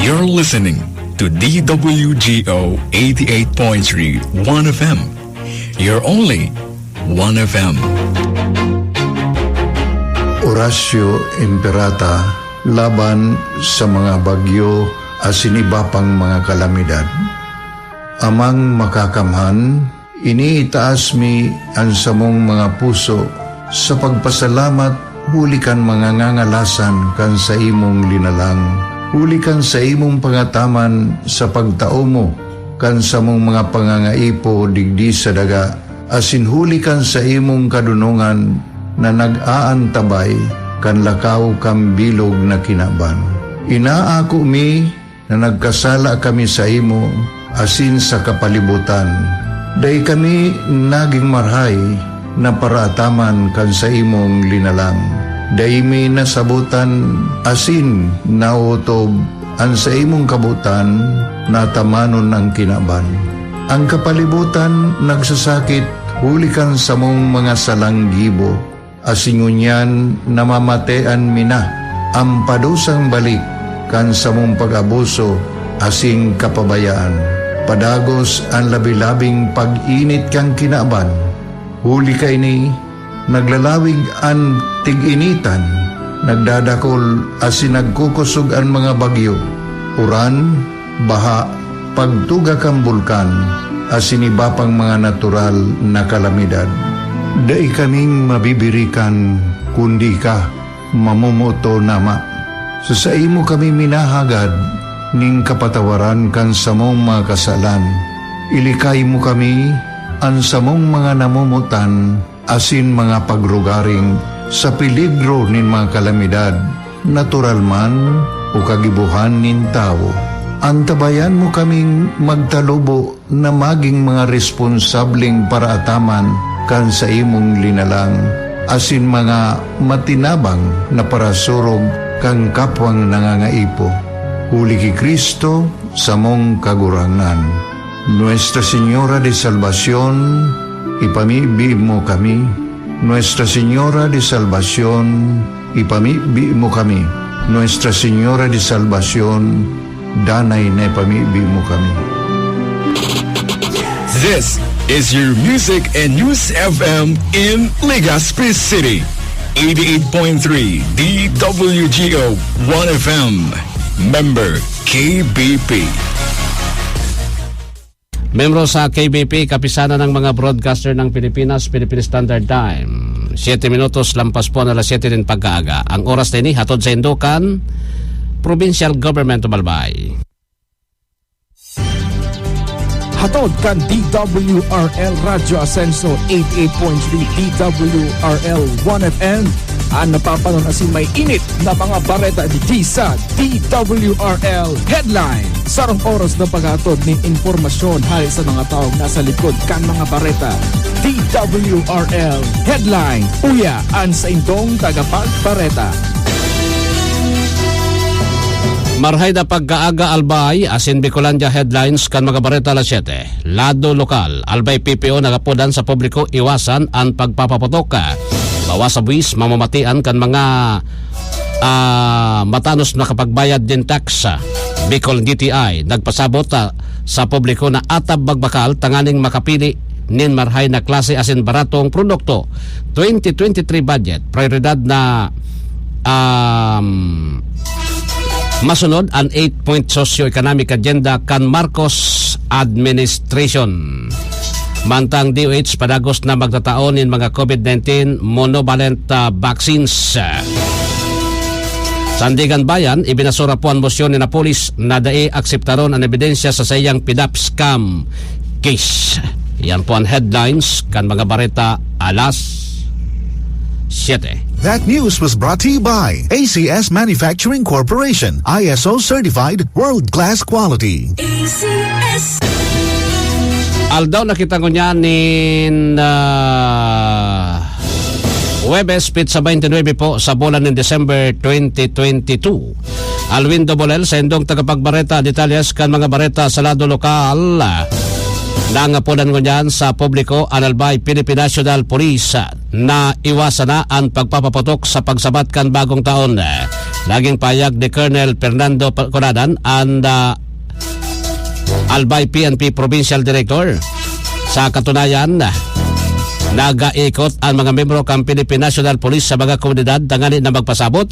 You're listening to DWGO 88.3 1FM. You're only 1FM. Horacio Imperata laban sa mga bagyo asin iba pang mga kalamidad. Amang makakamhan, iniitaas mi ang samong mga puso sa pagpasalamat huli kan mga ngangalasan kan sa imong linalang. Huli kan sa imong pangataman sa pagtao mo kan sa mong mga pangangaipo digdi sa daga. Asin huli kan sa imong kadunungan na nag-aantabay kan lakaw kam bilog na kinaban. Inaako mi na nagkasala kami sa imo asin sa kapalibutan. Day kami naging marhay na paraataman kan sa imong linalang. Day mi nasabutan asin nautob an sa imong kabutan na tamanon ang kinaban. Ang kapalibutan nagsasakit huli kan sa mong mga salanggibo. Asingunyan namamatean mina ang padusang balik kan sa mong pag-abuso asing kapabayaan. Padagos ang labi-labing pag-init kang kinaban. Huli kay ni, naglalawig ang tig-initan, nagdadakol asin nagkukusog ang mga bagyo. Uran, baha, pagtuga kang bulkan, asin iba pang mga natural na kalamidad. Dai kaming mabibirikan, kundi ka, mamumuto nama. Sa imo kami minahagad, ning kapatawaran kan samong mga kasalan. Ilikay mo kami ang samong mga namumutan asin mga pagrugaring sa peligro nin mga kalamidad, natural man o kagibuhan nin tao. Antabayan mo kaming magtalubo na maging mga responsabling paraataman kan sa imong linalang, asin mga matinabang na parasurog kang kapwang nangangaipo. Huli ki Kristo sa mong kagurangan. Nuestra Señora de Salvación, ipamibi mo kami. Nuestra Señora de Salvación, ipamibi mo kami. Nuestra Señora de Salvación, danay na ipamibi mo kami. This is your Music and News FM in Legazpi City. 88.3 DWGO 1FM. Member KBP. Membro sa KBP, kapisanan ng mga broadcaster ng Pilipinas, Philippine Standard Time. 7 minutos lampas po na alas 7 din pagkaaga. Ang oras na ini, hatod sa Indukan, Provincial Government of Albay. Hatod kan DWRL Radio Ascenso 88.3 DWRL 1FM. Ang napapanon asin may init na mga bareta di sa DWRL Headline. Sarong oras na paghatod ng informasyon hali sa mga taong nasa likod kan mga bareta. DWRL Headline. Uya an sa indong tagapagbareta. Marhay na pagkaaga Albay, asin Bicolandia Headlines kan mga bareta alas 7. Lado lokal, Albay PPO nagapudan sa publiko iwasan ang pagpapaputok. Bawas sa buwis, mamamatian kan mga matanos na kapagbayad din tax. Bicol DTI nagpasabot sa publiko na atab magbakal tanganing makapili nin marhay na klase asin baratong produkto. 2023 budget, prioridad na masunod ang 8-point socio-economic agenda kan Marcos administration. Mantang DOH padagos na magtataon in mga COVID-19 monovalent vaccines. Sandigan Bayan, ibinasura po ang motion ni na polis na dae akseptaron ang ebidensya sa sayang PDAP scam case. Yan po ang headlines kan mga bareta alas 7. That news was brought to you by ACS Manufacturing Corporation, ISO certified, world-class quality. ACS. Aldaw nakita ko niya nin Huwebes, Pizza 29 po sa bulan ng December 2022. Alwin Dobolel sa indong tagapagbareta detalles kan mga bareta sa lado lokal. Nangapunan ko niyan sa publiko ang Albay Philippine National Police na iwasan na ang pagpapaputok sa pagsabat kan bagong taon. Laging payag ni Colonel Fernando Conadan and Albay PNP Provincial Director. Sa katunayan, nagaikot ang mga membro ng Philippine National Police sa mga komunidad tangani na magpasabot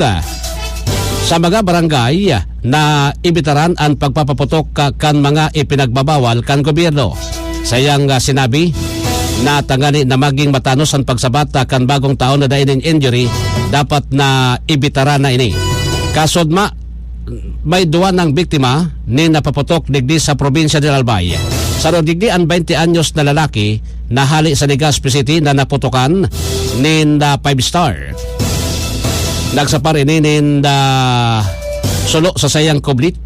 sa mga barangay na ibitaran ang pagpapaputok kan mga ipinagbabawal kan gobyerno. Sayang sinabi na tangani na maging matanos ang pagsabat kan bagong taon na dainin injury dapat na ibitaran na ini. Kasod may duwa ng biktima ni napaputok digdi sa probinsya ng Albay. Sa digdi ang 20 anyos na lalaki na hali sa Legazpi City na naputokan ni 5 star. Nagsapar ini ni sulo sa sayang kublit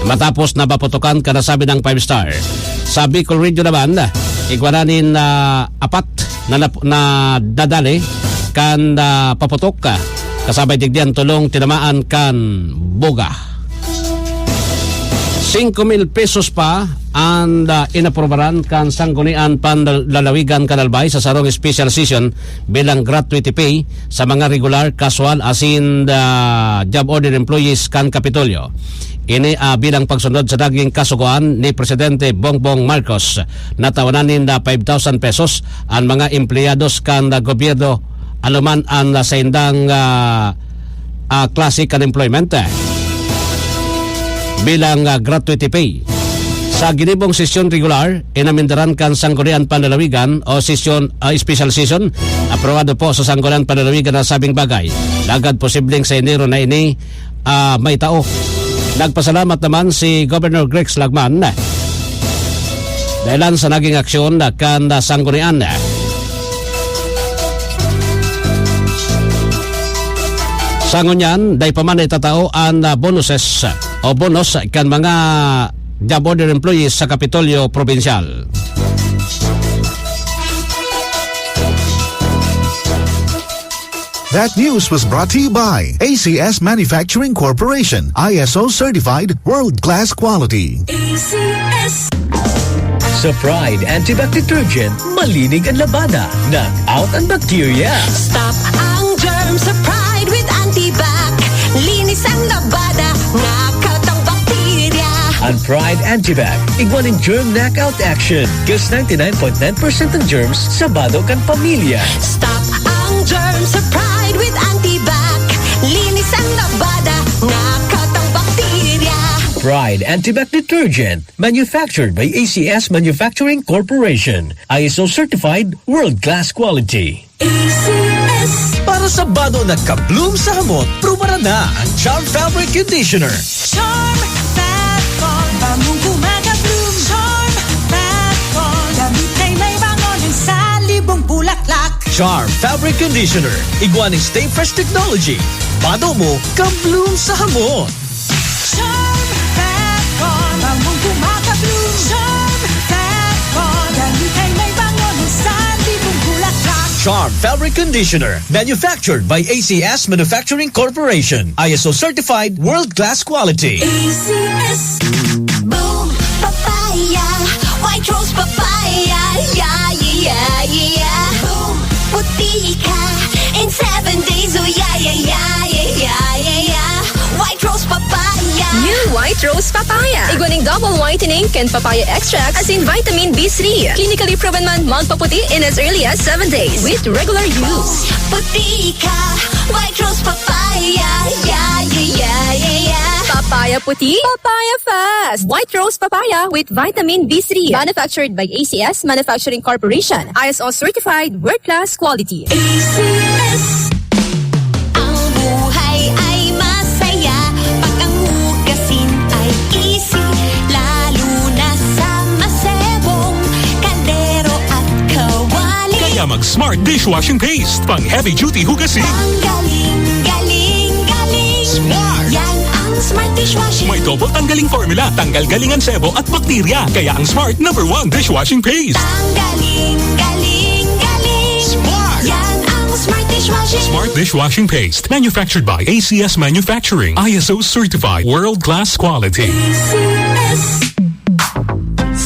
matapos napaputokan kada sabi ng 5 star. Sa Bicol Radio naman, igwananin apat na dadali kan paputok kasabay digdian tulong tinamaan kan buga. 5,000 pesos pa ang inaprobaran kan sanggunian panlalawigan kan Albay sa sarong special session bilang gratuity pay sa mga regular, casual asin job order employees kan Kapitolyo. Ini bilang pagsunod sa daging kasuguan ni Presidente Bongbong Marcos na tawanan na 5,000 pesos ang mga empleyados kan gobyerno aluman ang sa indang classic unemployment bilang gratuity pay. Sa ginibong sesyon regular, inamindaran kan Sanggunian Panlalawigan o sesyon special session, aprobado po sa Sanggunian Panlalawigan na sabing bagay. Lagad posibleng sa Enero na ini may tao. Nagpasalamat naman si Governor Greg Slagman dahilan sa naging aksyon kan Sanggunian. Sa ngunyan, day pa man itatao ang bonuses o bonus kan mga job order employees sa Kapitolyo Provincial. That news was brought to you by ACS Manufacturing Corporation, ISO certified world-class quality. ACS. Sa Pride Antibac Detergent, malinig ang labada. Knock out ang bacteria. Stop ang germs sa Pride with Antibac. Linis ang labada, knockout ang bakterya. Ang Pride Antibac, igwaning germ knockout action. Gas 99.9% ng germs sa bado kan pamilya. Stop ang germs sa Pride with Antibac. Linis ang labada, knockout ang bakterya. Pride Antibac Detergent, manufactured by ACS Manufacturing Corporation. ISO certified world-class quality. ACS. Para sa bado na kabloom sa hamot, pruba na ang Charm Fabric Conditioner. Charm Fat-Con, bamong kumaka-bloom. Charm Fat-Con, damit ay may bangon sa libong bulaklak. Charm Fabric Conditioner, igwaning Stay Fresh Technology. Bado mo, kabloom sa hamot. Charm Fat-Con, bamong kumaka-bloom. Charm Fat-Con, damit ay may bangon sa libong bulaklak. Charm Fabric Conditioner, manufactured by ACS Manufacturing Corporation. ISO certified world-class quality. ACS. Boom, papaya, white rose papaya, yeah, yeah, yeah. Boom, puti ka, in 7 days, oh yeah, yeah, yeah, yeah, yeah, yeah. White rose papaya. New White Rose Papaya. Igwaning double whitening and papaya extract as in vitamin B3. Clinically proven man magpaputi in as early as 7 days with regular use. Puti ka, white rose papaya, yeah, yeah, yeah, yeah, yeah. Papaya puti, papaya fast. White Rose Papaya with vitamin B3. Manufactured by ACS Manufacturing Corporation. ISO certified world-class quality. ACS. Ang buhay ay masaya pag ang hugasin ay easy, lalo na sa masebong kaldero at kawali. Kaya mag-Smart Dishwashing Paste, pang heavy-duty hugasin. Ang galing, galing, galing. Smart! Yan ang Smart Dishwashing. May double tanggaling formula, tanggal galingan sebo at bakterya. Kaya ang Smart #1 Dishwashing Paste. Ang galing, galing, galing. Smart! Yan ang Smart Dishwashing. Smart Dishwashing Paste, manufactured by ACS Manufacturing. ISO certified world-class quality. ACS.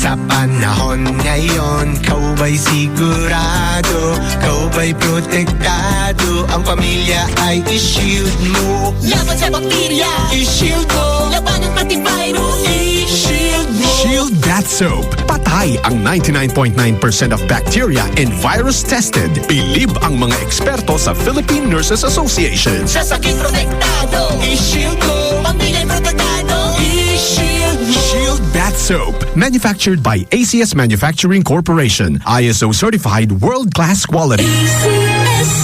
Sa panahon ngayon, kau ba'y sigurado? Kau ba'y protektado? Ang pamilya ay i-shield mo. Laban sa bakterya, I-shield mo. labanan pati virus, I-shield mo. Shield Bath Soap. Patay ang 99.9% of bacteria and virus tested. Bilib ang mga eksperto sa Philippine Nurses Association. sa sakit protektado, I-shield mo. pamilya'y protektado, I-shield mo. Shield Bath Soap. Manufactured by ACS Manufacturing Corporation. ISO certified world-class quality.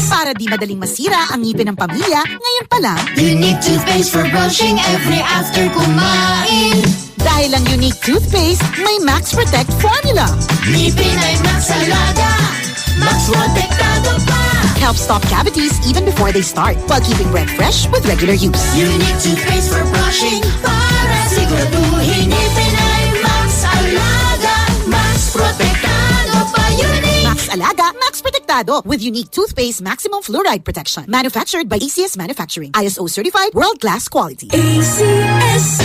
Para di madaling masira ang ngipin ng pamilya, ngayon pa lang, Unique toothpaste for brushing every after kumain. dahil ang unique toothpaste, may Max Protect formula. Ngipin ay Max Alaga, Max protektado pa. Helps stop cavities even before they start, while keeping breath fresh with regular use. Unique toothpaste for brushing, para siguraduhin ngipin ay Max Alaga, Max protektado pa. Unique. Max Alaga, Max Protectado with unique toothpaste maximum fluoride protection. Manufactured by ACS Manufacturing. ISO certified world-class quality. ACS.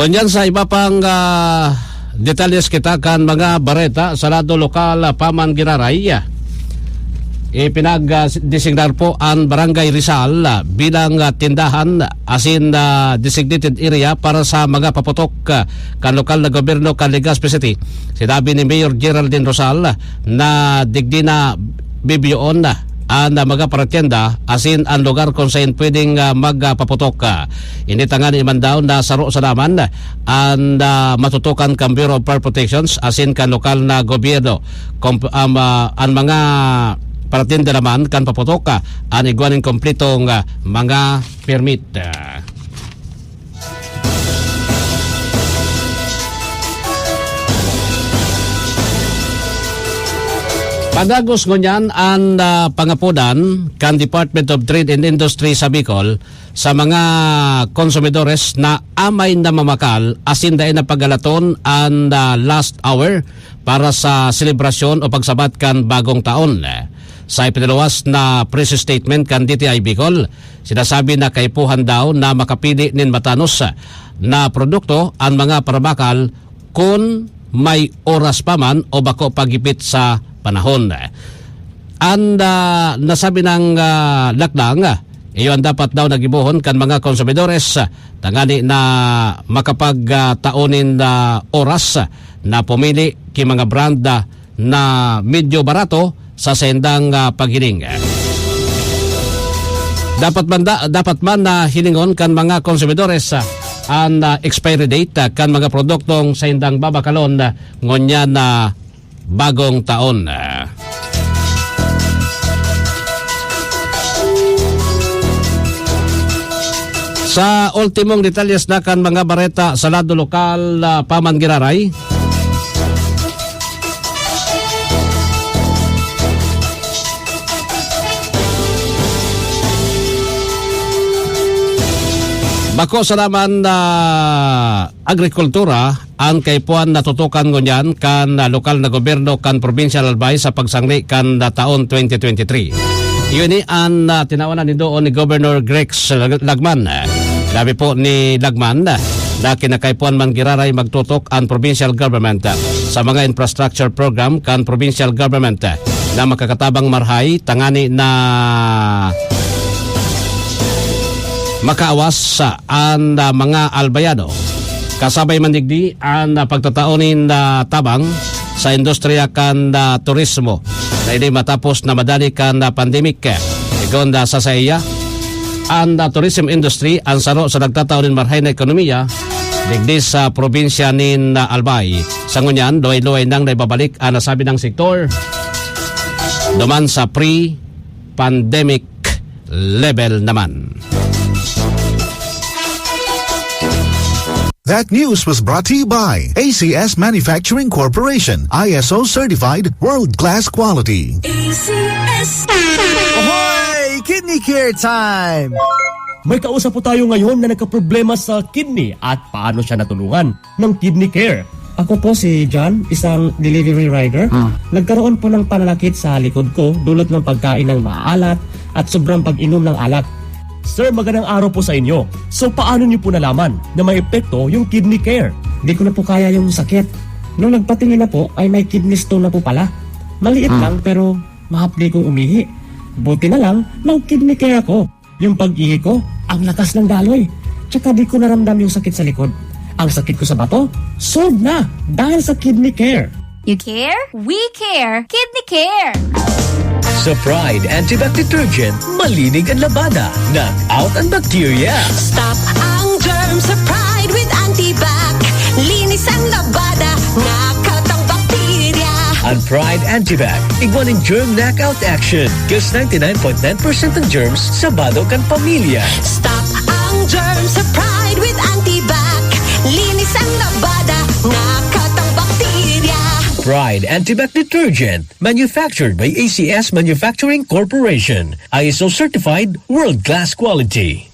Ganyan sa iba pang detalles kita kan mga bareta sa lado lokal Paman Giraray. Ipinag-designar po ang Barangay Rizal bilang tindahan asin designated area para sa mga paputok kan lokal na gobyerno kan Legazpi City. Sinabi ni Mayor Geraldine Rosal na digdi na bibiyoon ang mga paratenda asin ang lugar kung saan pwedeng magpaputok. Initangan naman daw na saro sa naman ang matutukan kang Bureau of Fire Protections asin kan lokal na gobyerno. Ang mga paratenda naman kan paputok ang iguanin kompletong mga permit. Padagos ngunyan ang pangapudan kan Department of Trade and Industry sa Bicol sa mga konsumidores na amay na mamakal asin dahil na pagalaton ang last hour para sa selebrasyon o pagsabat kan bagong taon. Sa ipiniluwas na press statement kan DTI Bicol, sinasabi na kaipuhan daw na makapili nin matanos na produkto ang mga parabakal kung may oras pa man o bako pagipit sa panahon. And nasabi ng lakdang, iyon dapat daw nagibuhon kan mga konsumidores tangani na makapagtaonin oras na pumili ki mga brand na medyo barato sa sendang paghiling. Dapat man na hilingon kan mga konsumidores ang expiry date kan mga produktong sa sendang babakalon ngonya na bagong taon. Sa ultimong detalyes na kan mga bareta sa lado lokal Paman Giraray, bako sa naman agrikultura ang kaipuan natutukan ngunyan kan lokal na gobyerno kan provincial albay sa pagsangli kan taon 2023. Iyon ni ang tinawanan ni doon ni Governor Grex Lagman. Labi po ni Lagman na kinakaipuan man Giraray magtutok ang provincial government sa mga infrastructure program kan provincial government na makakatabang marhay tangani na makaawas sa ang mga albayado. Kasabay mandigdi ang pagtataonin na tabang sa industriya kan turismo na hindi matapos na madali kan pandemic. Igon sa saya, ang tourism industry ang saro sa nagtataonin marhay na ekonomiya digdi sa probinsya nin Albay. Sa ngunyan, luay-luay nang naibabalik ang nasabi ng sektor duman sa pre-pandemic level naman. That news was brought to you by ACS Manufacturing Corporation, ISO certified world-class quality. Ahoy! Kidney Care time! May kausap po tayo ngayon na nagkaproblema sa kidney at paano siya natulungan ng Kidney Care. Ako po si John, isang delivery rider. Nagkaroon po ng pananakit sa likod ko dulot ng pagkain ng maalat at sobrang pag-inom ng alak. Sir, magandang araw po sa inyo. So paano niyo po nalaman na may epekto yung Kidney Care? Di ko na po kaya yung sakit. Nung nagpatingin na po ay may kidney stone na po pala. Maliit lang pero mahapdi kong umihi. Buti na lang, may Kidney Care ako. Yung pag-ihi ko, ang lakas ng daloy. Tsaka di ko naramdam yung sakit sa likod. Ang sakit ko sa bato, solved na dahil sa Kidney Care. You care? We care. Kidney Care. Sa Pride Antibac Detergent, malinig ang labada. Knock out ang bacteria. Stop ang germs sa Pride with Antibac. Linis ang labada, knockout ang bakterya. Ang Pride Antibac, igwaning germ knockout action. Cause 99.9% ng germs sa bado kan pamilya. Stop ang germs sa Pride with Antibac. Linis ang labada, knockout ang bakterya. Pride Antibac Detergent, manufactured by ACS Manufacturing Corporation. ISO certified world-class quality.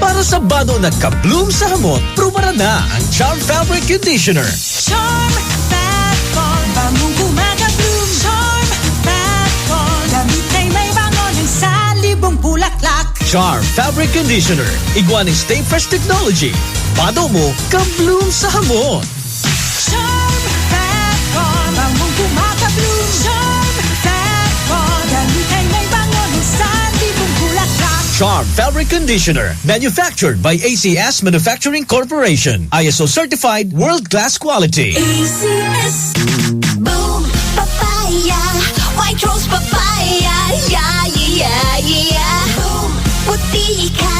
Para sa bado nagka-bloom sa hamot, prumara na ang Charm Fabric Conditioner. Charm Fat-Con, bangong kumaga-bloom. Charm Fat-Con, damit ay may bangon ng salibong bulaklak. Charm Fabric Conditioner, igwaning Stay Fresh Technology. Bado mo, ka-bloom sa hamot. Charm Fat-Con, bangong kumaga-bloom. Charm Fat-Con, damit ay may bangon ng salibong bulaklak. Charm Fabric Conditioner, manufactured by ACS Manufacturing Corporation. ISO certified world-class quality. ACS. Boom, papaya. White rose papaya. Yeah, yeah, yeah. Boom, puti ka.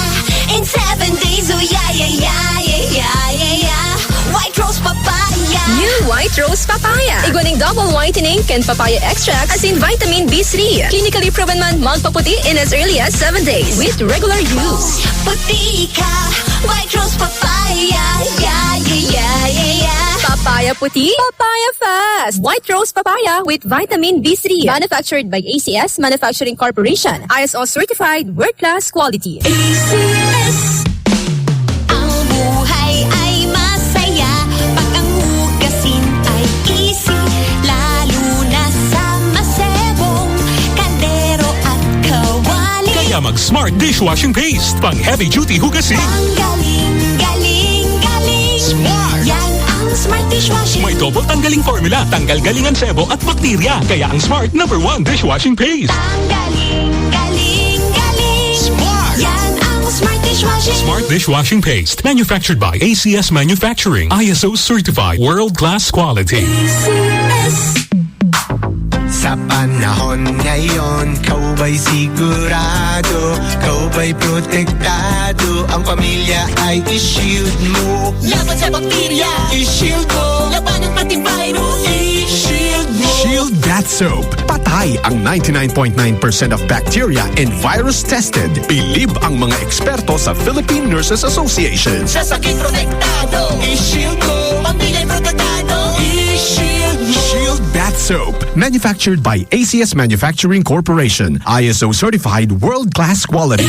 In 7 days, oh yeah, yeah, yeah, yeah, yeah, yeah. White rose papaya. New White Rose Papaya. Igwaning double whitening and papaya extract as in vitamin B3. Clinically proven man magpaputi in as early as 7 days with regular use. Puti ka. White rose papaya. Yeah, yeah, yeah, yeah, yeah. Papaya puti, papaya fast. White Rose Papaya with vitamin B3. Manufactured by ACS Manufacturing Corporation. ISO certified world-class quality. ACS. Ang buhay ay masaya pag ang hugasin ay easy. Lalo na sa masebong kaldero at kawali. Kaya mag-Smart Dishwashing Paste. Pang heavy-duty hugasin. Ang galing, galing, galing. Smart! Yan ang Smart Dishwashing. May double tanggaling formula. Tanggal galingan sebo at bakterya. Kaya ang Smart #1 Dishwashing Paste. Ang galing, galing, galing. Smart! Yan ang Smart Dishwashing. Smart Dishwashing Paste. Manufactured by ACS Manufacturing. ISO certified world-class quality. Sa panahon ngayon, kau ba'y sigurado? Kau ba'y protektado? Ang pamilya ay i-shield mo. Laban sa bakterya, I-shield mo. laban ng pati virus, I-shield mo. Shield Bath Soap. Patay ang 99.9% of bacteria and virus tested. Bilib ang mga eksperto sa Philippine Nurses Association. sa sakit protektado. I-shield mo. Pamilya protektado, I-shield mo. Shield Bath Soap. Manufactured by ACS Manufacturing Corporation. ISO certified world-class quality.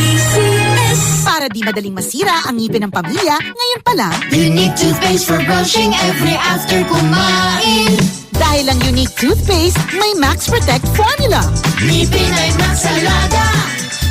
Para di madaling masira ang ngipin ng pamilya, ngayon pa lang, Unique toothpaste for brushing every after kumain. dahil ang unique toothpaste, may Max Protect formula. Ngipin ay Max Alaga,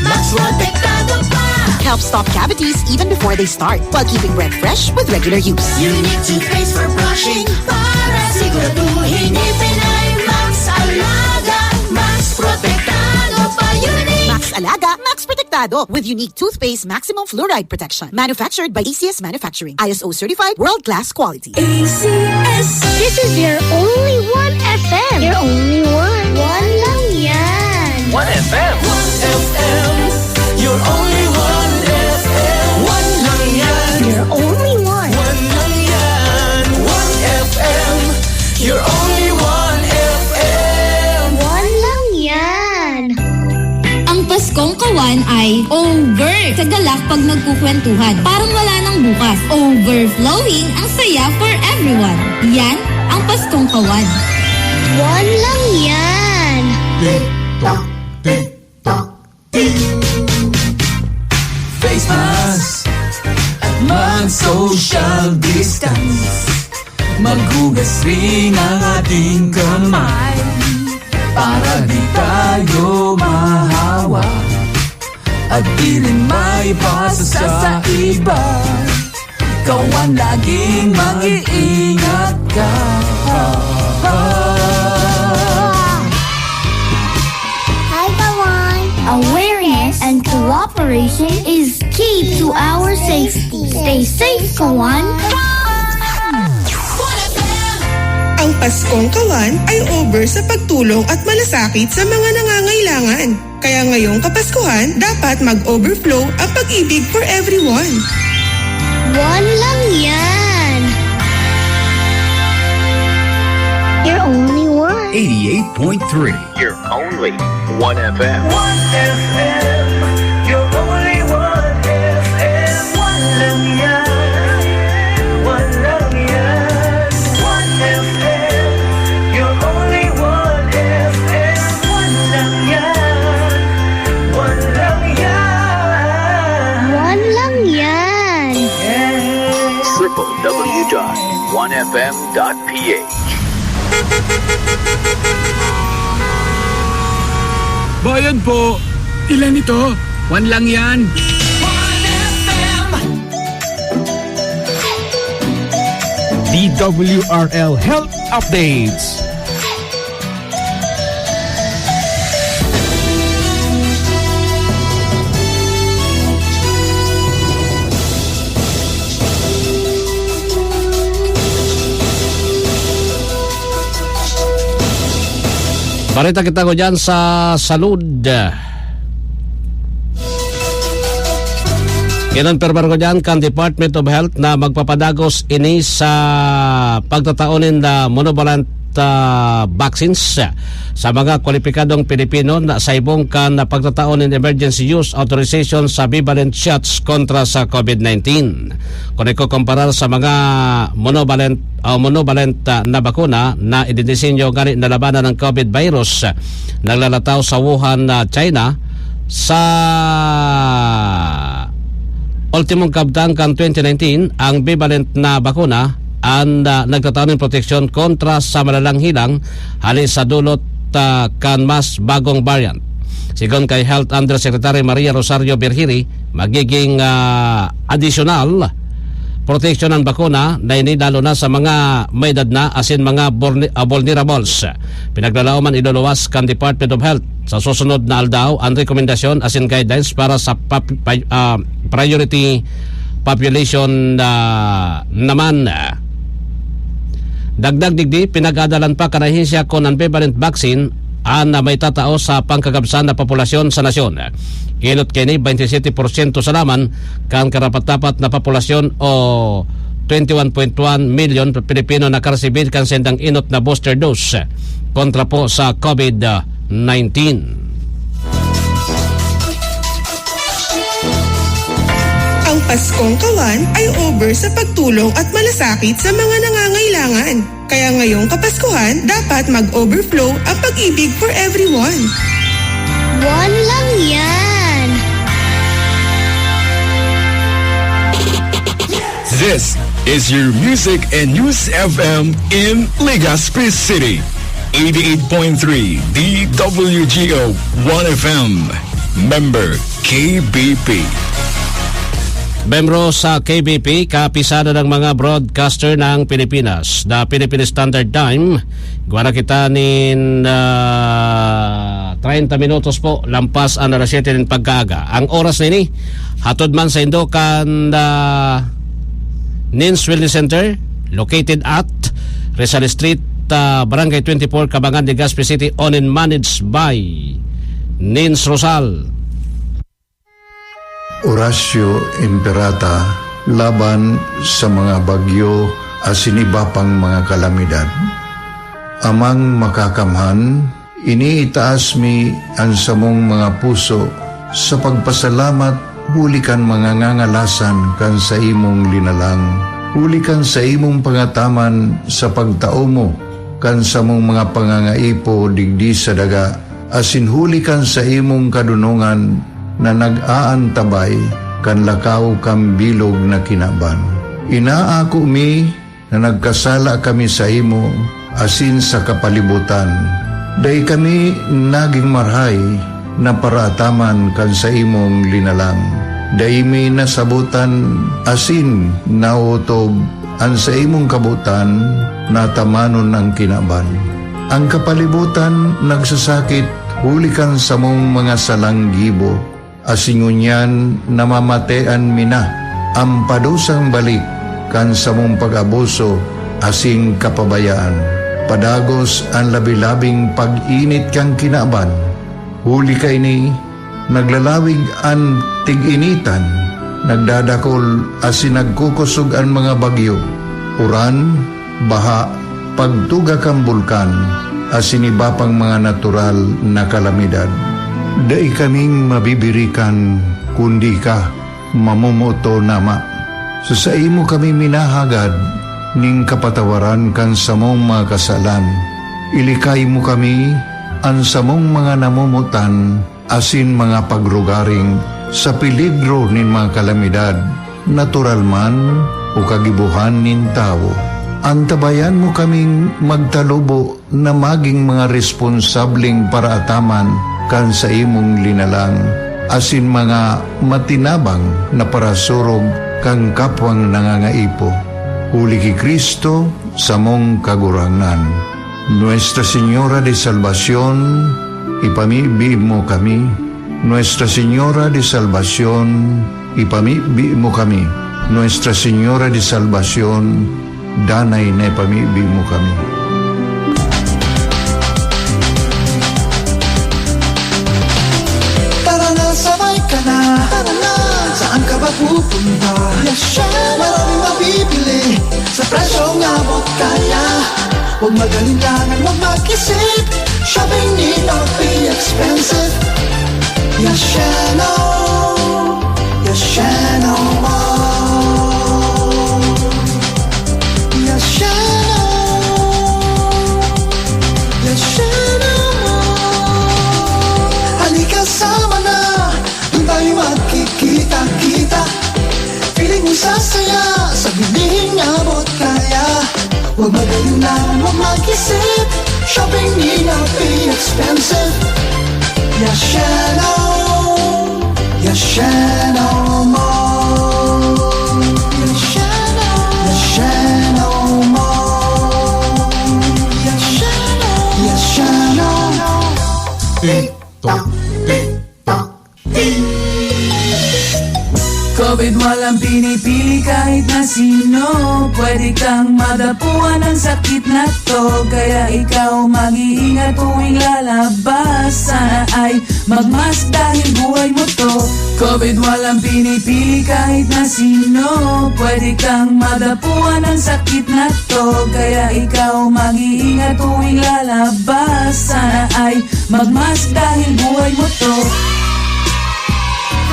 Max protektado pa. Helps stop cavities even before they start, while keeping breath fresh with regular use. Unique toothpaste for brushing para siguraduhin ngipin ay Max Alaga, Max protektado pa. Unique Max Alaga, Max Protectado with unique toothpaste maximum fluoride protection. Manufactured by ACS Manufacturing. ISO certified world-class quality. ACS. This is your only 1FM. Your only one. One lang yan. 1FM. 1FM. Your only 1FM. One lang yan. Your only one. One lang yan. 1FM. Your only 1FM. One lang yan. Ang Pasko Paskong Kawan ay over sa galak pag nagkukwentuhan. Parang wala nang bukas. Overflowing ang saya for everyone. Yan ang Paskong Kawan. One lang yan. Tick-tock, tick-tock, tick. Face mask at mag-social distance. Maghugas rin ang ating kamay para di tayo mahawa at di rin maipasa sa iba. Kawan, laging mag-iingat ka. Hi, Kawan. Awareness and cooperation is key to our safety. Stay safe, Kawan. Ang Paskong Kawan ay over sa pagtulong at malasakit sa mga nangangailangan. Kaya ngayong Kapaskuhan, dapat mag-overflow ang pag-ibig for everyone. One lang yan. You're only one. 88.3. You're only 1FM. 1FM, you're only 1FM. One lang yan, one lang yan. 1FM, you're only 1FM. One lang yan, one lang yan. One lang yan. www.1fm.ph. Bayan po. Ilan ito? One lang yan. DWRL Health Updates. Balita kita ko dyan sa salud. Kinonfirmar ko dyan kan Department of Health na magpapadagos ini sa pagtataonin na monovalent vaccines sa mga kwalipikadong Pilipino na sa ibong kan na pagtataonin emergency use authorization sa bivalent shots kontra sa COVID-19. Kung ikukumparar sa mga monovalent na bakuna na idinisenyo gani na labanan ng COVID virus naglalataw sa Wuhan, China sa ultimong kabtang kan 2019 ang bivalent na bakuna ang nagtataon ng proteksyon kontra sa malalang hilang halis sa dulot kan mas bagong variant. Sigon kay Health Undersecretary Maria Rosario Berhiri, magiging additional protection ng bakuna na inilalo na sa mga may edad na asin mga vulnerables. Pinaglalauman iluluwas kan Department of Health sa susunod na aldaw ang rekomendasyon asin guidelines para sa priority population naman. Dagdag digdi, pinag-adalan pa kanahensya kon ang bivalent vaccine na may tatao sa pangkagabsan na populasyon sa nasyon. Kilot kini 27% sa laman kan karapat-dapat na populasyon o 21.1 million Pilipino na karesibir kan sendang inot na booster dose kontra po sa COVID-19. Ang Paskong Kawan ay over sa pagtulong at malasakit sa mga nangangailangan. Kaya ngayong Kapaskuhan, dapat mag-overflow ang pag-ibig for everyone. One lang yan. This is your Music and News FM in Legazpi City. 88.3 DWGO 1FM. Member KBP. Membro sa KBP, kapisada ng mga broadcaster ng Pilipinas. The Philippine Standard Time, guwara kita nin 30 minutos po, lampas ang alas 7 ng pagkaaga. Ang oras na ini, hatod man sa Indokan Nins Wellness Center, located at Rizal Street, Barangay 24, Cabangan, Legazpi City, owned and managed by Nins Rosal. Horacio Imperata laban sa mga bagyo at sinibapang mga kalamidad. Amang makakamhan, iniitaas mi ang samong mga puso sa pagpasalamat, huli kan mga ngangalasan kan sa imong linalang. Huli kan sa imong pangataman sa pagtao mo, kan sa mong mga pangangaipo digdi sa daga, asin huli kan sa imong kadunungan na nag-aantabay, kan lakaw kam bilog na kinaban. Inaako mi na nagkasala kami sa imo, asin sa kapalibutan. Day kami naging marhay na paraataman kan sa imong linalang. Day mi nasabutan asin nautob an sa imong kabutan natamanon ang kinaban. Ang kapalibutan nagsasakit hulikan sa mong mga salanggibo, asingunyan namamatean mina ang padusang balik kan sa mong pag-abuso asing kapabayaan. Padagos ang labi-labing pag-init kang kinaban. Huli kay ni naglalawig ang tig-initan, nagdadakol asin nagkukusog ang mga bagyo, uran, baha, pagtuga kang bulkan, asin iba pang mga natural na kalamidad. Dai kaming mabibirikan kundi ka, mamumuto nama. Sa imo kami minahagad, ning kapatawaran kan sa mong mga kasalan. Ilikay mo kami, ang sa mong mga namumutan, asin mga pagrugaring sa peligro nin mga kalamidad, natural man o kagibuhan nin tao. Antabayan mo kaming magtalubo na maging mga responsableng paraataman kan sa imong linalang, asin mga matinabang na parasurog kang kapwang nangangaipo. Huli ki Kristo sa mong kagurangan. Nuestra Señora de Salvación, ipamibi mo kami. Nuestra Señora de Salvación, ipamibi mo kami. Nuestra Señora de Salvación, danay na ipamibi mo kami. Tara na, sabay ka na. Tara na, saan ka ba pupunta? Maraming mabibili sa presyong abot kaya. Huwag magalinlangan, huwag mag-isip. Shopping need not be expensive. Yasheno, Yasheno Mall. Yasheno, Yasheno Mall. Halika sama na, doon tayo magkikita-kita. Piling mo sasaya, sa biling abot kaya. Huwag magalinlangan, huwag mag-isip. Shopping need not be expensive. Yasheno, Yasheno Mall. Yasheno, Yasheno Mall. Yasheno, Yasheno. Tik-tok, tik-tok, tik. COVID walang pinipili kahit na sino. Pwede kang madapuan ng sakit na to. Kaya ikaw mag-iingat tuwing lalabas. Sana ay magmask dahil buhay mo to. COVID walang pinipili kahit na sino. Pwede kang madapuan ng sakit na to. Kaya ikaw mag-iingat tuwing lalabas. Sana ay magmask dahil buhay mo to.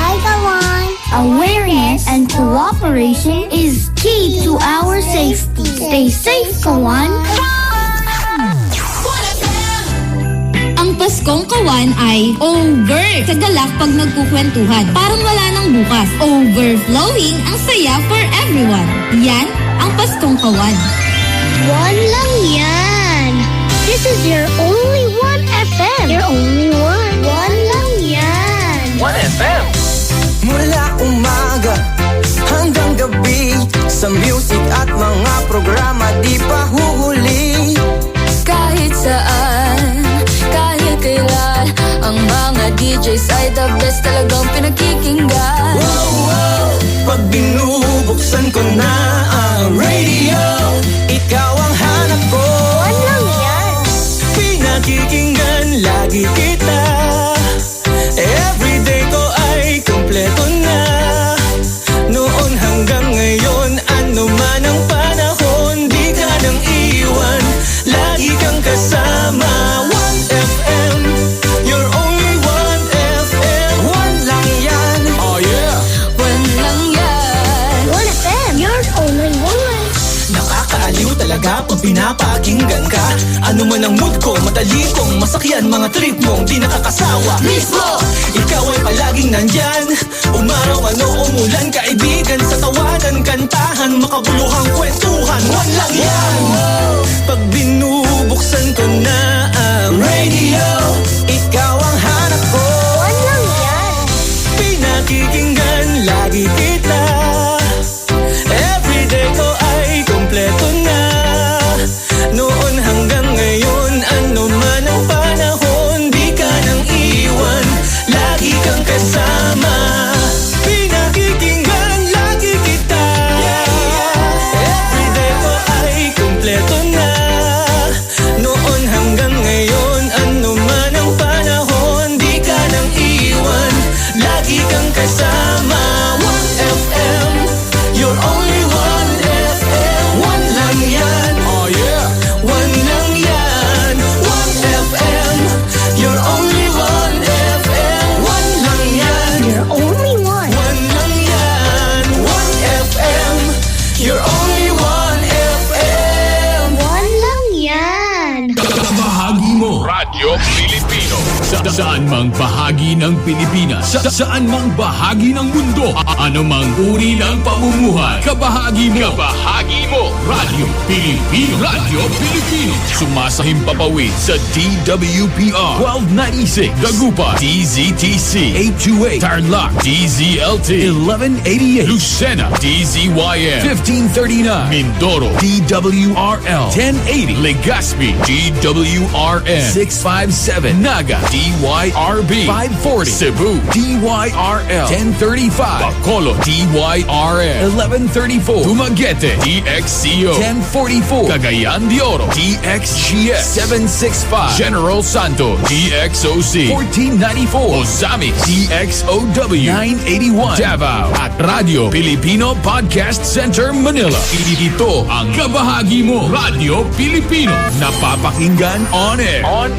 Hi, Kawan. Awareness and cooperation is key to our safety. Stay safe, Kawan. Ang Paskong Kawan ay over. Sa galak pag nagkukwentuhan. Parang wala nang bukas. Overflowing ang saya for everyone. Yan ang Paskong Kawan. One lang yan. This is your only One FM. Your only one. One lang yan. One FM. Mula umaga hanggang gabi, sa music at mga programa di pa huhuli. Kahit saan, kahit kailan, ang mga DJs ay the best, talagang pinakikinggan. Wow, wow. Pag binubuksan ko na ang radio, ikaw ang hanap ko. One lang yan. Pinakikinggan lagi kita. Everyday ko ay kompleto na. Noon hanggang ngayon, ano man ang panahon, di ka nang iwan, lagi kang kasama. One FM, your only One FM. One lang pinapakinggan ka. Ano man ang mood ko, madali kong masakyan. Mga trip mong di nakakasawa mismo. Ikaw ay palaging nandyan, umaraw ano umulan. Kaibigan sa tawanan, kantahan, makabuluhang kwentuhan. One lang yan. Pag binubuksan ko na ang radio, ikaw ang hanap ko. One lang yan. Pinakikinggan lagi kita. Everyday ko ay kompleto na. Noon hanggang ngayon, ano man ang panahon, di ka nang iwan, lagi kang kasama. Pinakikinggan lagi kita. Everyday ko ay kompleto na. Noon hanggang ngayon, ano man ang panahon, di ka nang iwan, lagi kang kasama. 1FM, you're only 1FM. One lang yan. Oh yeah. One lang yan. 1FM, you're only 1FM. One lang yan. You're only one. One lang yan. 1FM, you're only 1FM. One lang yan. Bahagi mo Radyo Pilipino saan mang bahagi ng Pilipinas, saan mang bahagi ng mundo, anumang uri ng pamumuhay, kabahagi mo Radyo Pilipino. Radyo Pilipino sumasahimpapawid sa DWPR 1296 Dagupan, DZTC 828 Tarlac, DZLT 1188 Lucena, DZYM 1539 Mindoro, DWRL 1080 Legazpi, DWRN 657 Naga, DYRB 540 Cebu, DYRL 1035 Bacolod, DYRL 1134 Dumaguete, DXCO 1044 Cagayan de Oro, DXGS 765 General Santos, DXOC 1494 Ozamic, DXOW 981 Davao at Radio Filipino Podcast Center Manila. Ito ang kabahagi mo Radyo Pilipino, napapakinggan on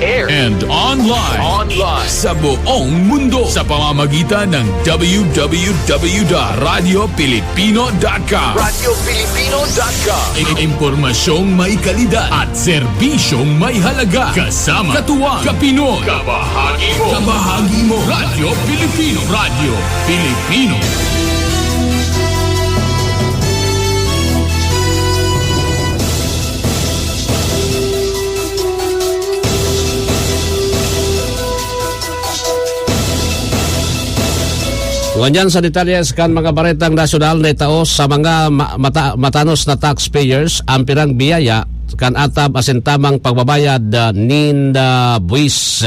air and online sa buong mundo sa pamamagitan ng www.radiopilipino.com. Radiopilipino.com. Impormasyong may kalidad at serbisyong may halaga. Kasama, katuwang, kapinoy. Kabahagi mo. Radyo Pilipino. Radyo Pilipino. Ganyan sa detalyes kan mga baretang nasyonal na itao sa mga matanos na taxpayers ang pirang biyaya kan atab asin tamang pagbabayad ninda buwis.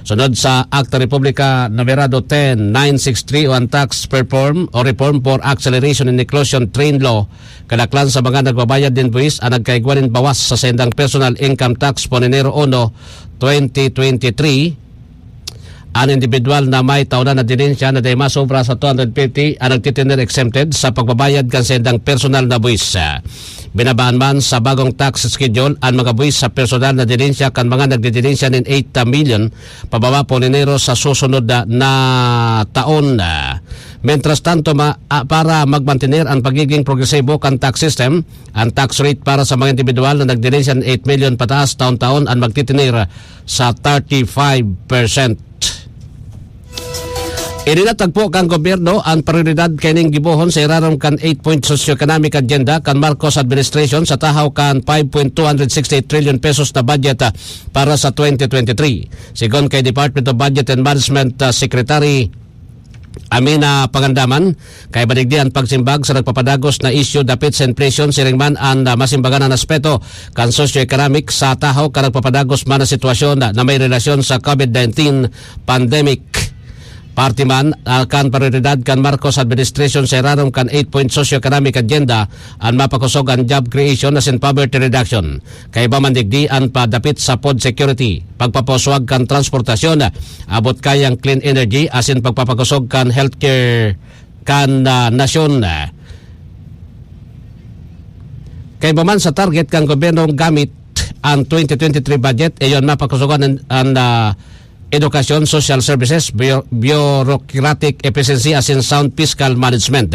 Sunod sa Acta Republica Numerado 10963 o ang tax reform for acceleration and inclusion train law kadaklan sa mga nagbabayad din buwis ang nagkaigwanin bawas sa sendang personal income tax po Enero 1, 2023. Ang individual na may taonan na dinensya na day masobra sa 250 ang nagtitiner exempted sa pagbabayad kan sendang personal na buwis. Binabaan man sa bagong tax schedule ang mga buwis sa personal na dinensya kan mga nagdidinensya nin 8 million pababa po Enero sa susunod na taon. Mientras tanto, para magmantener ang pagiging progresibo kan tax system, ang tax rate para sa mga individual na nagdinensya nin 8 million pataas taon-taon ang magtitinir sa 35%. Ininatagpo kang gobyerno ang prioridad kining gibuhon sa irarong kan 8-point socio-economic agenda kan Marcos administration sa tahaw kan 5.268 trillion pesos na budget para sa 2023. Sigon kay Department of Budget and Management Secretary Amina Pangandaman, kay baligdian pagsimbag sa nagpapadagos na issue dapit sa inflation siring man ang masimbagan na aspeto kan socio-economic sa tahaw kan nagpapadagos man na sitwasyon na may relasyon sa COVID-19 pandemic. Party man kan prioridad kan Marcos administration sa irarong kan 8-point socio-economic agenda ang mapakusog ang job creation as in poverty reduction. Kay bamandigdi ang padapit sa food security, pagpapaswag kan transportasyon, abot kayang clean energy as in pagpapakusog kan healthcare kan nasyon. Kay baman sa target kan gobyernong gamit ang 2023 budget ayon mapakusogan ang Edukasyon, Social Services, Bureaucratic Efficiency as in Sound Fiscal Management.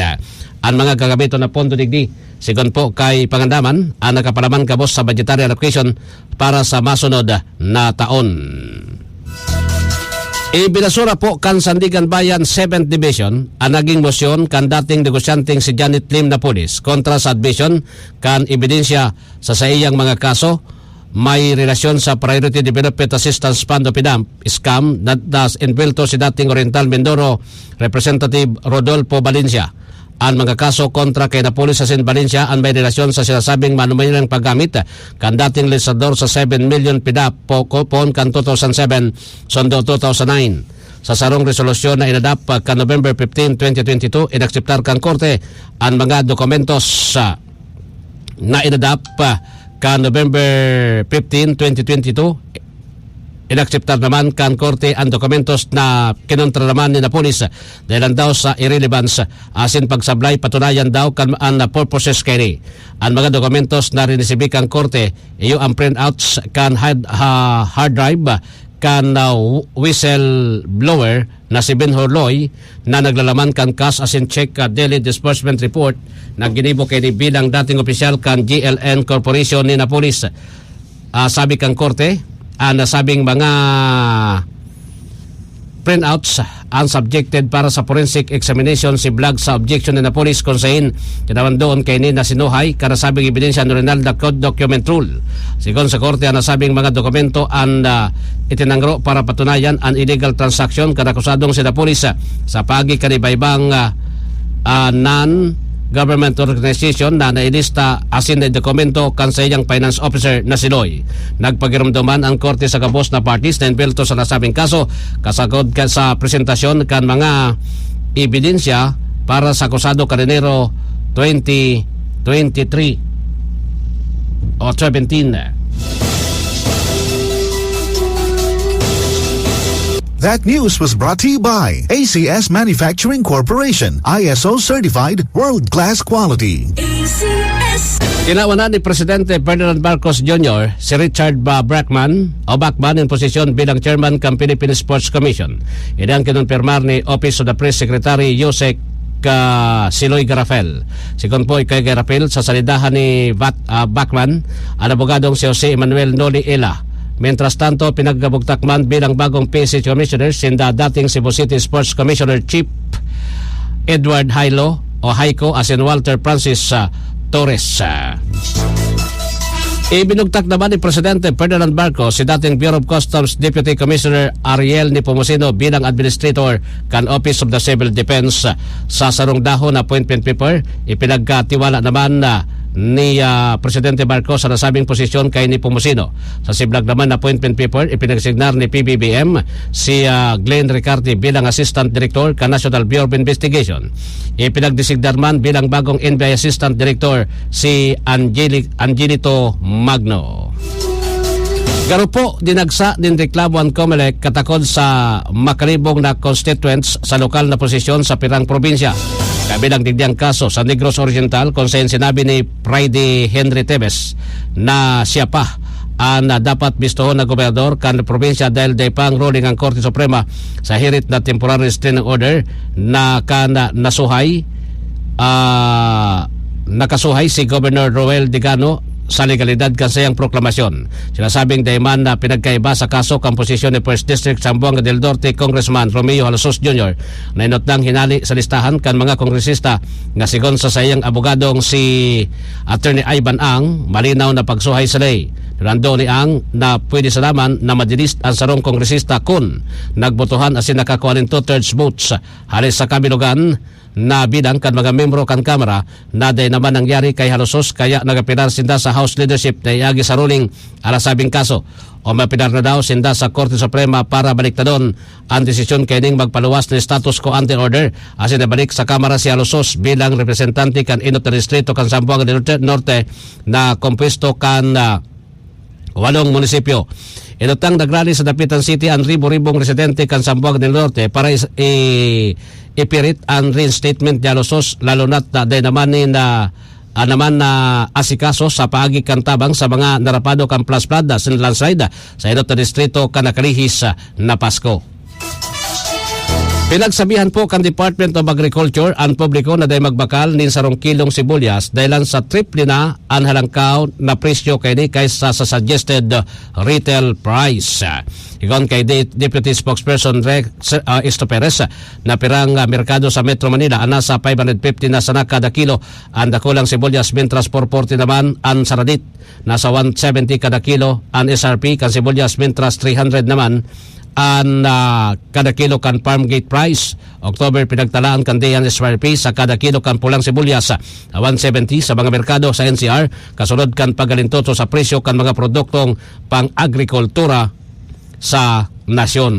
Ang mga gagamiton na pondo digdi, sigon po kay Pangandaman, ang nakapalaman kabos sa budgetary allocation para sa masunod na taon. Ibinasura po kan Sandigan Bayan 7th Division ang naging motion kan dating negosyanteng si Janet Lim na pulis kontra sa admission kan ebidensya sa iyang mga kaso may relasyon sa Priority Development Assistance Fund o PDAM scam na inbelto si dating Oriental Mindoro Representative Rodolfo Valencia. Ang mga kaso kontra kay Napolis Asin Valencia ang may relasyon sa sinasabing manumayang paggamit kan dating legislador sa 7 million PDAP pon kan 2007 sondo 2009. Sa sarong resolusyon na inadap kan November 15, 2022, inakseptar kan korte ang mga dokumentos na inadap kan November 15, 2022, inakseptar naman kan korte ang dokumentos na kinontra naman ni Napolis dahil daw sa irrelevance asin pagsablay patunayan daw kan ang purposes kay ang mga dokumentos na rinisibi kan korte iyo ang printouts kan hard drive kan whistleblower na si Ben Horloy na naglalaman kan cash asin check daily disbursement report na ginibo kay bilang dating opisyal kan GLN Corporation ni Napolis. Sabi kang korte, nasabing mga printouts ang subjected para sa forensic examination si Blag sa objection ni Napolis kung sahin kinawan doon kay ni nasinuhay karasabing ebidensya ng Renal Code Document Rule. Sigon sa korte, ang nasabing mga dokumento ang itinangro para patunayan ang illegal transaction kanakusadong si Napolis sa pagi kanibaybang non-government organization na nailista asin na dokumento kan sa iyang finance officer na si Loy. Nagpagiramdaman ang korte sa kabos na parties na inbelto sa nasabing kaso kasagod sa presentasyon kan mga ebidensya para sa akusado kanenero 2023 o 17. That news was brought to you by ACS Manufacturing Corporation, ISO certified world-class quality. Tinawanan ni Presidente Ferdinand Marcos Jr. si Richard Bachman in posisyon bilang chairman ng Philippine Sports Commission. Ito ang kinonfirmar ni Office of the Press Secretary Yusek Siloy Garafel. Sigon po kay Garafel sa salidahan ni Bachman, ang abogadong si Jose Emmanuel Noli Ela. Mientras tanto, pinaggabugtakman bilang bagong PSC Commissioner sinda dating Cebu City Sports Commissioner Chief Edward Hailo asin Walter Francis Torres. Ibinugtak naman ni Presidente Ferdinand Marcos si dating Bureau of Customs Deputy Commissioner Ariel Nepomuceno bilang Administrator kan Office of the Civil Defense. Sa sarong dahon na appointment paper, ipinagkatiwala naman ni Presidente Marcos sa nasabing posisyon kay Nepomuceno. Sa siblag naman na appointment paper, ipinagsignar ni PBBM si Glenn Ricarte bilang Assistant Director ka National Bureau of Investigation. Ipinagdesignar man bilang bagong NBI Assistant Director si Angelito Magno. Garupo dinagsa din reklamo ang COMELEC katakod sa makalibong na constituents sa lokal na posisyon sa pirang probinsya. Kabilang digdiang kaso sa Negros Oriental kung saan sinabi ni Friday Henry Tebes na siya pa ang dapat bistohon na gobernador kan probinsya dahil pang ruling ang Korte Suprema sa hirit na temporary restraining order na nakasuhay si Governor Roel Digano sa legalidad kansayang proklamasyon. Sinasabing dayman na pinagkaiba sa kaso kang posisyon ni First District Zamboanga del Norte Congressman Romeo Halosos Jr. na inotnang hinali sa listahan kan mga kongresista nga sigon sa sayang abogadong si Attorney Ivan Ang malinaw na pagsuhay sa lay. Nando ni Ang na pwede sa naman na madilis ang sarong kongresista kun nagbotohan asin nakakuha ng 2/3 votes halis sa kabilugan na bilang kan mga membro kan Kamara na day naman nangyari kay Halosos kaya nagapinar sinda sa House Leadership na iagi sa ruling alasabing kaso o mapinar na daw sinda sa Korte Suprema para baliktadon ang desisyon kay ning magpaluwas ng status quo ante order asin nabalik sa Kamara si Halosos bilang representante kan inot na distrito kan Zamboanga del Norte na kompuesto kan 8 munisipyo. Inutang nagrally sa Dapitan City ang ribo-ribong residente kan Zamboanga del Norte para ipirit ang reinstatement ni Halosos lalo na't na day naman ni na naman na asikaso sa paagi kan tabang sa mga narapado kan plus flood sa landslide sa inot na distrito kan nakalihis na Pasko. Pinagsabihan po kan Department of Agriculture ang publiko na day magbakal nin sarong kilong sibuyas dahilan sa triple na ang halangkaw na presyo kay ni kaysa sa suggested retail price. Igon kay Deputy Spokesperson Isto Perez na pirang merkado sa Metro Manila ana sa 550 na sana kada kilo ang dakulang sibuyas mentras 440 naman ang saradit nasa 170 kada kilo ang SRP kan sibuyas mentras 300 naman ang kada kilo kan farm gate price. October pinagtalaan kan day ang SRP sa kada kilo kan pulang sibuyas 170 sa mga merkado sa NCR kasunod kan pagalintoto sa presyo kan mga produktong pang-agrikultura sa nasyon.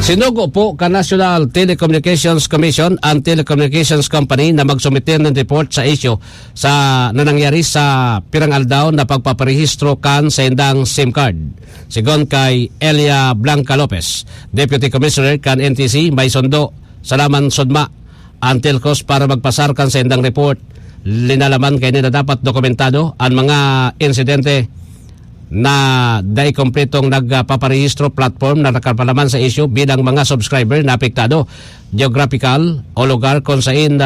Sinugo po ka National Telecommunications Commission ang telecommunications company na magsumitir ng report sa issue sa nanangyari sa pirang aldaw na pagpaparehistro kan sa indang SIM card. Sigon kay Elia Blanca Lopez, Deputy Commissioner kan NTC, may sundo sa laman sudma ang telcos para magpasar kan sa indang report. Linalaman kay nila dapat dokumentado ang mga insidente na dahil kompletong nagpaparehistro platform na nakapalaman sa issue bilang mga subscriber na apektado, geographical o lugar kung saan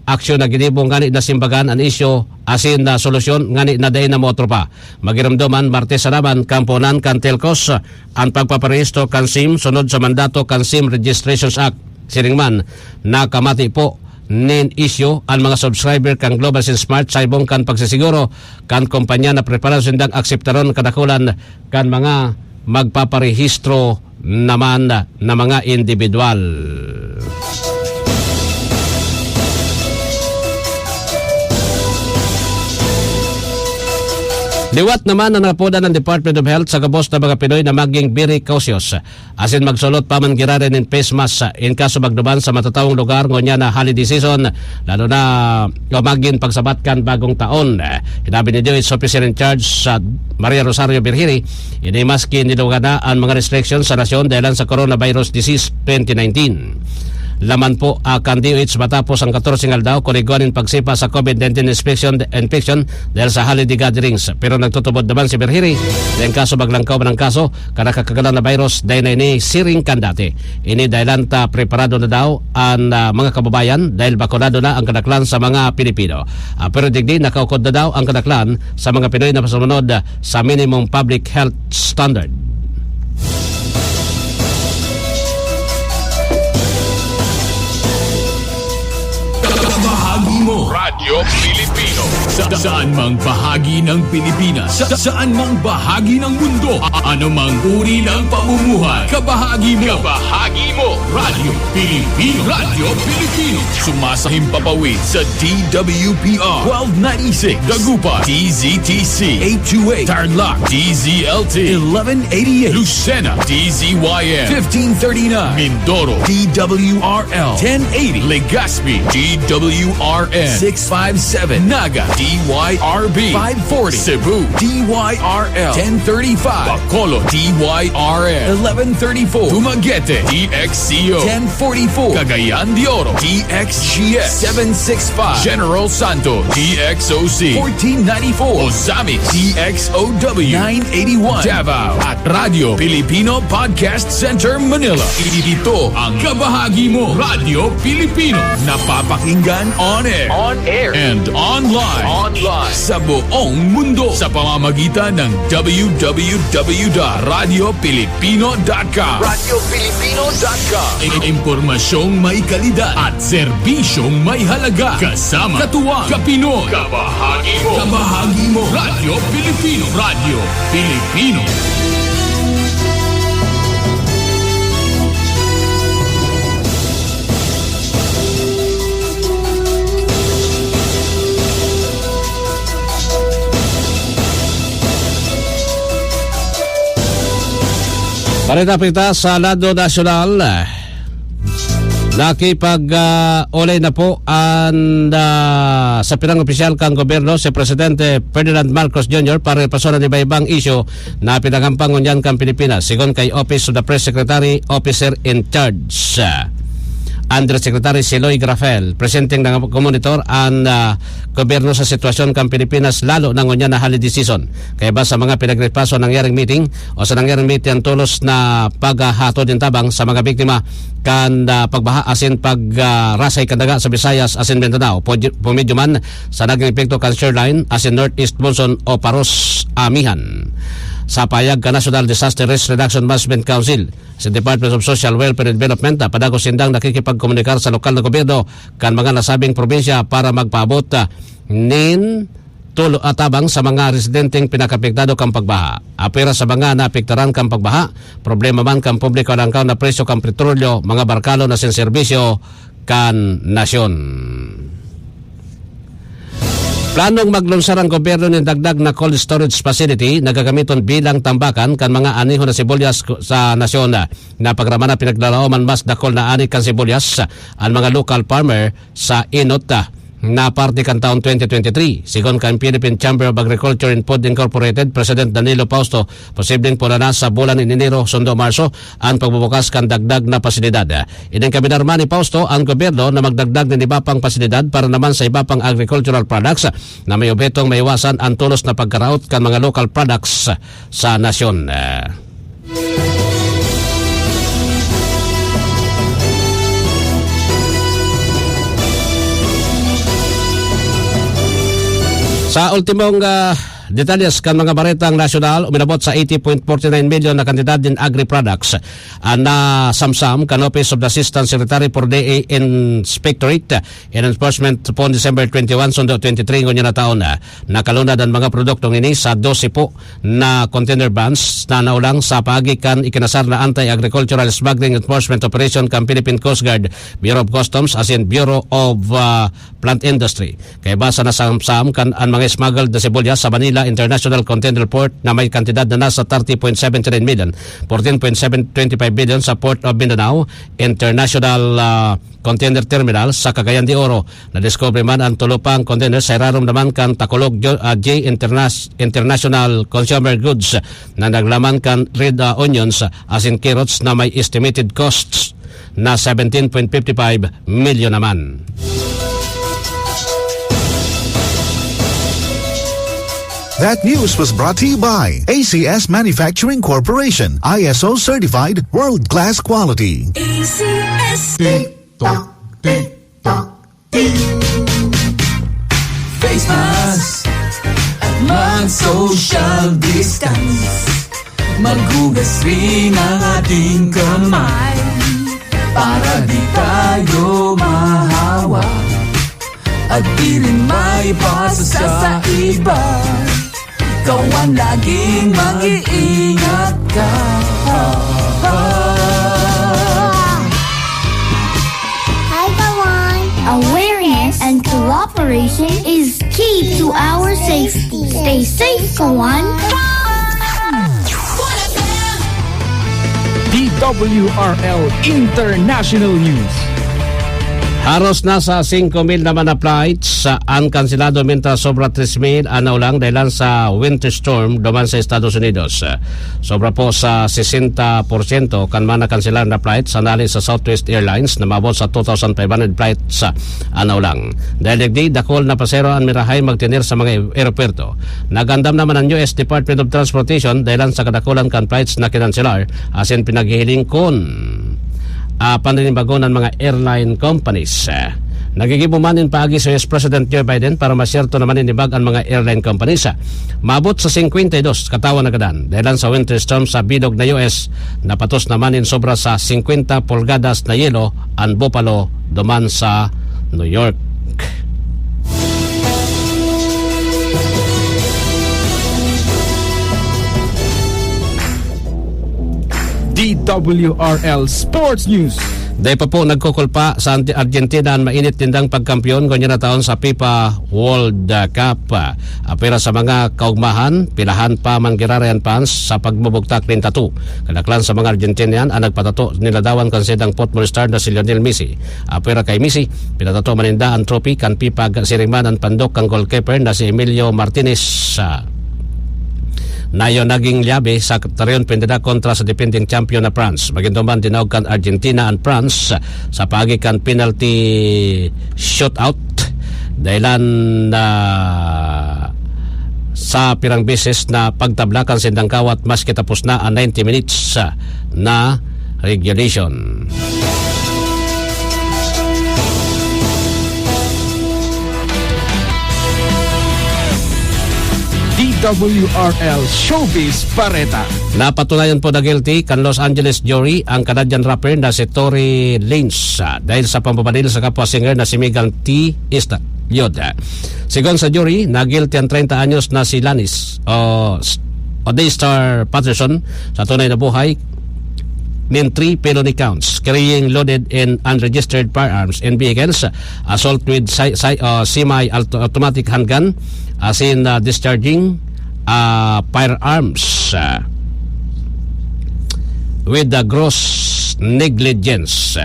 aksyon na ginibong ngani na simbagan ang issue asin na solusyon ngani na dahil na motro pa. Magiramdoman Martes naman kamponan kan telcos ang pagpaparehistro kan SIM sunod sa mandato kan SIM Registrations Act. Siringman nakamati po nin issue ang mga subscriber kang Global Sin Smart sa ibong kan pagsisiguro kan kompanya na preparado sindang akseptaron kadakulan kan mga magpaparehistro naman na mga individual. Liwat naman ang napoda ng Department of Health sa kabos na mga Pinoy na maging very cautious. Asin magsulot pa man girarin in face mask in kaso magduman sa matatawang lugar ngonya na holiday season, lalo na maging pagsabatkan bagong taon. Hinabi ni DOH Officer in Charge sa Maria Rosario Birhiri, inimaski nilugan na ang mga restrictions sa nasyon dahil sa coronavirus disease 2019. Laman po kan DOH matapos ang 14 aldaw kurigonin pagsipa sa COVID-19 infection dahil sa holiday gatherings. Pero nagtutubod naman si Berhiri dahil kaso maglangkaw ng kaso kada kakagalan na virus dahil na ini siring kandati. Ini dahil ta preparado na daw ang mga kababayan dahil bakunado na ang kadaklan sa mga Pilipino. Pero digdi nakaukod na daw ang kadaklan sa mga Pinoy na pasunod sa minimum public health standard. Bahagi mo Radyo Pilipino saan mang bahagi ng Pilipinas, saan mang bahagi ng mundo, ano mang uri ng pamumuhay, kabahagi mo Radyo Pilipino. Radyo Pilipino sumasahim papawid sa DWPR 1296 Dagupan, DZTC 828 Tarlac, DZLT 1188 Lucena, DZYN 1539 Mindoro, DWRL 1080 Legazpi, DWRN 657 Naga, DYRB 540 Cebu, DYRL 1035 Bacolod, DYRN 1134 Dumaguete, DXCO 1044 Cagayan de Oro, DXGS 765 General Santos, DXOC 1494 Ozamic, DXOW 981 Davao at Radio Filipino Podcast Center Manila. Ito ang kabahagi mo Radyo Pilipino, napapakinggan on air and online sa buong mundo sa pamamagitan ng www.radiopilipino.com. Radiopilipino.com. Impormasyong may kalidad at serbisyong may halaga. Kasama, katuwang, kapinoy, kabahagi mo. Radyo Pilipino. Radyo Pilipino. Balita pita sa lado nasyonal. Nakipag-ulay na po sa pirang opisyal kang gobyerno si Presidente Ferdinand Marcos Jr. para ipasura ni ibang isyo na pinagampang unyan kang Pilipinas sigon kay Office of the Press Secretary Officer in Charge. Undersecretary Siloy Grafel, presenting ng komonitor ang gobyerno sa sitwasyon kang Pilipinas lalo ng unyan na holiday season. Kaya ba sa mga pinagrepaso ng nangyaring meeting o sa nangyaring meeting ang tulos na paghatod din tabang sa mga biktima kan pagbaha asin pagrasay kandaga sa Visayas asin Mindanao pumidyo man sa naging epekto kan shoreline asin Northeast Monsoon o Paros Amihan. Sa payag ka National Disaster Risk Reduction Management Council sa Department of Social Welfare and Development padagos sindang nakikipagkomunikar sa lokal na gobyerno kan mga nasabing probinsya para magpaabot nin tulo atabang sa mga residenteng pinakapektado kang pagbaha. Apira sa mga naapektaran kang pagbaha, problema man kang publiko lang na presyo kang petrolyo, mga barkalo na serbisyo kan nasyon. Planong maglunsar ang gobyerno ng dagdag na cold storage facility na gagamiton bilang tambakan kan mga aniho na sibuyas sa nasyon na pagramana pinaglalooman mas dakol na ani kan sibuyas ang mga local farmer sa inot na parte kan taon 2023. Sigon kan Philippine Chamber of Agriculture and Food Incorporated, President Danilo Fausto, posibleng pulana sa bulan ni Enero, Sundo, Marso ang pagbubukas kan dagdag na pasilidad. Inang kabinarman ni Fausto ang gobyerno na magdagdag ng iba pang pasilidad para naman sa iba pang agricultural products na may objetong maiwasan ang tulos na pagkaraot kan mga local products sa nasyon. Sa ultimong detalles kan mga baretang nasyonal, uminabot sa 80.49 million na kantidad din agri-products na samsam kan Office of the Assistant Secretary for DA Inspectorate and Enforcement po December 21, Sundo 23 ngunyan na taon nakalunad ang mga produktong ini sa 12 po na container vans na naulang sa pagikan ikinasar na Anti-Agricultural Smuggling Enforcement Operation kan Philippine Coast Guard, Bureau of Customs as in Bureau of Plant Industry. Kaya basa na samsam kan ang mga smuggled na sibuyas sa Manila International Container Port na may kantidad na nasa 30.79 million, 14.725 billion sa Port of Mindanao International Container Terminal sa Cagayan de Oro. Na-discover man ang tulupang container sa irarom naman kan Tacolog J International Consumer Goods na naglaman kan red onions as in carrots na may estimated costs na 17.55 million naman. That news was brought to you by ACS Manufacturing Corporation, ISO certified world-class quality. ACS. Tick-tock, tick-tock, tick. Face mask at mag-social distance. Maghugas rin ang ating kamay para di tayo mahawa at di rin maipasa sa iba. Ikaw ang laging mag-iingat ka. Hi, Kawan. Awareness and cooperation is key to our safety. Stay safe, Kawan. DWRL International News. Haros nasa 5,000 naman na flights ang kansilado mientras sobra 3,000 anaw lang dahil sa winter storm duman sa Estados Unidos. Sobra po sa 60% kan man na kansilar na flights sanali sa Southwest Airlines na mabot sa 2,500 flights anaw lang. Dahil di dakol na pasero ang mirahay magtinir sa mga aeropuerto. Nagandam naman ang US Department of Transportation dahil sa kadakulan kan flights na kinansilar asin pinaghihiling kon paninibago ng mga airline companies. Nagigibumanin paagi sa US President Joe Biden para masyerto naman inibag ang mga airline companies. Mabot sa 52 katawan na kadan dahil sa winter storm sa bilog na US napatos naman in sobra sa 50 pulgadas na yelo ang Buffalo duman sa New York. DWRL Sports News. Dahil pa po nagkukulpa sa Argentina ang mainit tindang pagkampiyon kanya na taon sa FIFA World Cup. Apira sa mga kaugmahan, pilahan pa manggirarean fans sa pagbubugtak ng tattoo. Kadaklan sa mga Argentinian ang nagpatato niladawan konsidang football star na si Lionel Messi. Apira kay Messi, pinatato maninda ang trophy kan FIFA siriman ang pandok kang goalkeeper na si Emilio Martinez. Nayo naging liabe sa tarion pendida kontra sa defending champion na France. Magintuman tinawag kan Argentina and France sa pagikan penalty shootout dahilan na sa pirang beses na pagtablakan sindang kawat maski tapos na ang 90 minutes na regulation. DWRL Showbiz Bareta. Napatunayan po na guilty kan Los Angeles jury ang Canadian rapper na si Tory Lanez dahil sa pambabaril sa kapwa singer na si Megan Thee Stallion. Sigon sa jury, na guilty ang 30 anyos na si Lanez o Daystar Patterson sa tunay na buhay nin 3 felony counts: carrying loaded and unregistered firearms and vehicles, assault with semi-automatic handgun, as in discharging firearms with the gross negligence.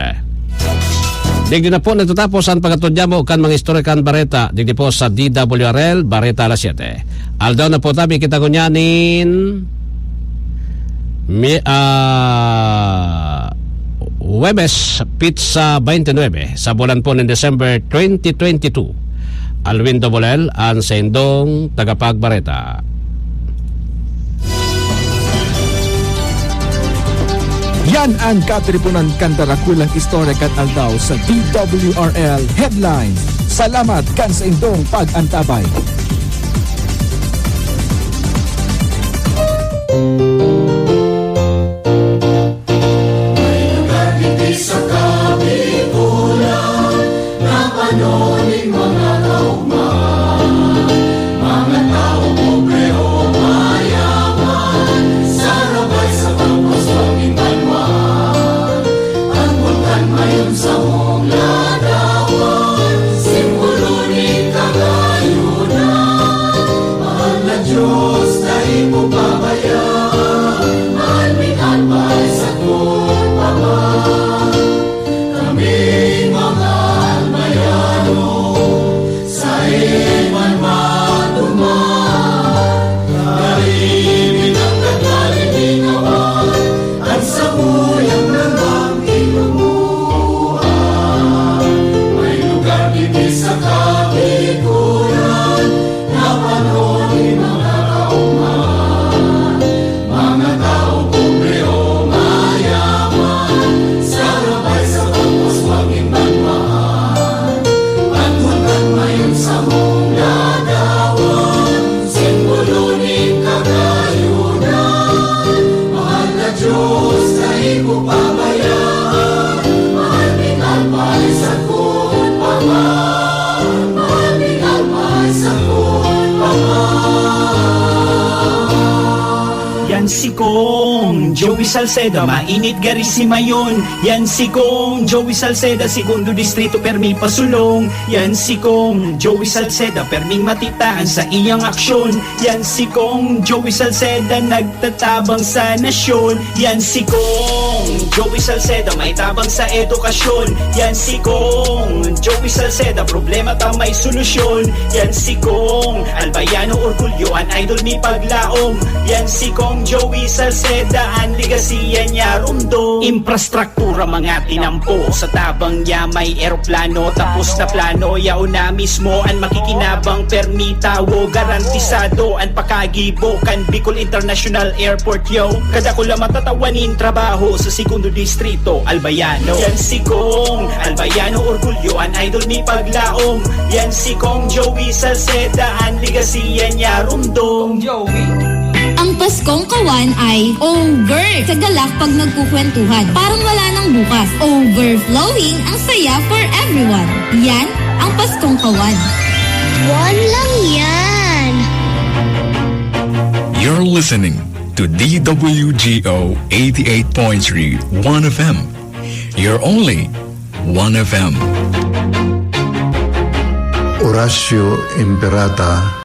Digdi na po nagtatapos ang pagkatudya mo kan mga historikan Bareta. Digdi po sa DWRL Bareta alas 7. Aldaw na po tabi kita kunyanin Webes Pizza 29 sa bulan po ng December 2022. Alwin Dobolel ang sendong tagapagbareta. Yan ang katripunan kantarakulang istorya kat aldaw sa DWRL Headlines. Salamat kan sa indong pag-antabay. Si Kong Joey Salceda, mainit gari si Mayon. Yan si Kong Joey Salceda, segundo distrito permi pasulong. Yan si Kong Joey Salceda, perming matitaan sa iyang aksyon. Yan si Kong Joey Salceda, nagtatabang sa nasyon. Yan si Kong Joey Salceda, may tabang sa edukasyon. Yan si Kong Joey Salceda, problema ta may solusyon. Yan si Kong Albayano, orgulyo an idol ni paglaom. Yan si Kong Joey Salceda, ang ligasiya niya rundo. Infrastruktura mga tinampo, sa tabang niya may eroplano. Tapos na plano, yaw na mismo ang makikinabang permitawo. Garantisado ang pakagibo kan Bicol International Airport yo. Kada ko lang matatawanin trabaho sa segundo distrito Albayano. Yan si Kong Albayano, orgulyo ang idol ni paglaom. Yan si Kong Joey Salceda, ang ligasiya niya rundo. Ang Paskong Kawan ay over sa galak pag nagkukwentuhan. Parang wala nang bukas. Overflowing ang saya for everyone. Yan ang Paskong Kawan. One lang yan. You're listening to DWGO 88.3 1FM. You're only 1FM. Horacio Imperata,